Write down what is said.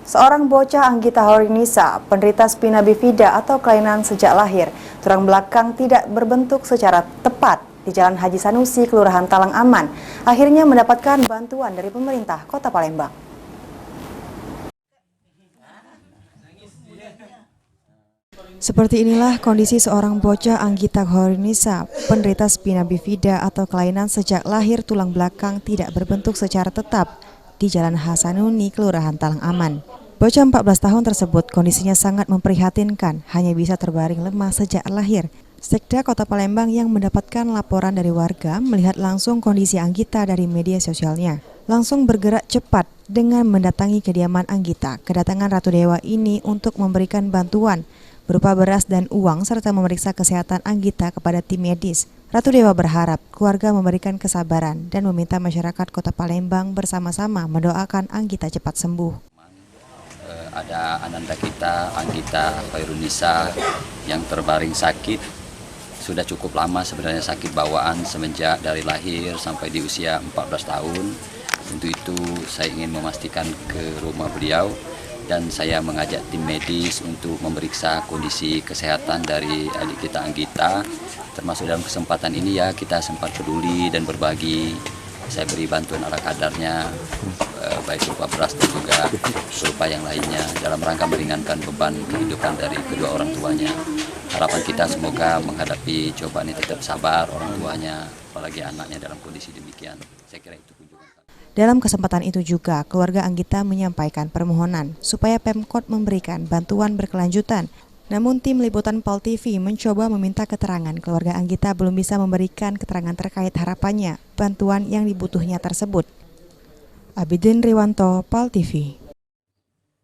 Seorang bocah Anggita Horinisa, penderita spina bifida atau kelainan sejak lahir, tulang belakang tidak berbentuk secara tepat di Jalan Haji Sanusi, Kelurahan Talang Aman, akhirnya mendapatkan bantuan dari pemerintah Kota Palembang. Seperti inilah kondisi seorang bocah Anggita Horinisa, penderita spina bifida atau kelainan sejak lahir tulang belakang tidak berbentuk secara tetap di Jalan Hasanuni, Kelurahan Talang Aman. Bocah 14 tahun tersebut kondisinya sangat memprihatinkan, hanya bisa terbaring lemah sejak lahir. Sekda Kota Palembang yang mendapatkan laporan dari warga melihat langsung kondisi Anggita dari media sosialnya. Langsung bergerak cepat dengan mendatangi kediaman Anggita. Kedatangan Ratu Dewa ini untuk memberikan bantuan berupa beras dan uang serta memeriksa kesehatan Anggita kepada tim medis. Ratu Dewa berharap keluarga memberikan kesabaran dan meminta masyarakat Kota Palembang bersama-sama mendoakan Anggita cepat sembuh. Ada ananda kita, Anggita Horinisa, yang terbaring sakit. Sudah cukup lama sebenarnya sakit bawaan semenjak dari lahir sampai di usia 14 tahun. Untuk itu saya ingin memastikan ke rumah beliau dan saya mengajak tim medis untuk memeriksa kondisi kesehatan dari adik kita Anggita. Termasuk dalam kesempatan ini ya kita sempat peduli dan berbagi. Saya beri bantuan ala kadarnya, baik berupa beras dan juga berupa yang lainnya dalam rangka meringankan beban kehidupan dari kedua orang tuanya. Harapan kita semoga menghadapi cobaan ini tetap sabar orang tuanya, apalagi anaknya dalam kondisi demikian. Saya kira itu kunjungan. Dalam kesempatan itu juga, keluarga Anggita menyampaikan permohonan supaya Pemkot memberikan bantuan berkelanjutan. Namun tim liputan PAL TV mencoba meminta keterangan keluarga Anggita belum bisa memberikan keterangan terkait harapannya bantuan yang dibutuhnya tersebut. Abidin Riwanto, PAL TV.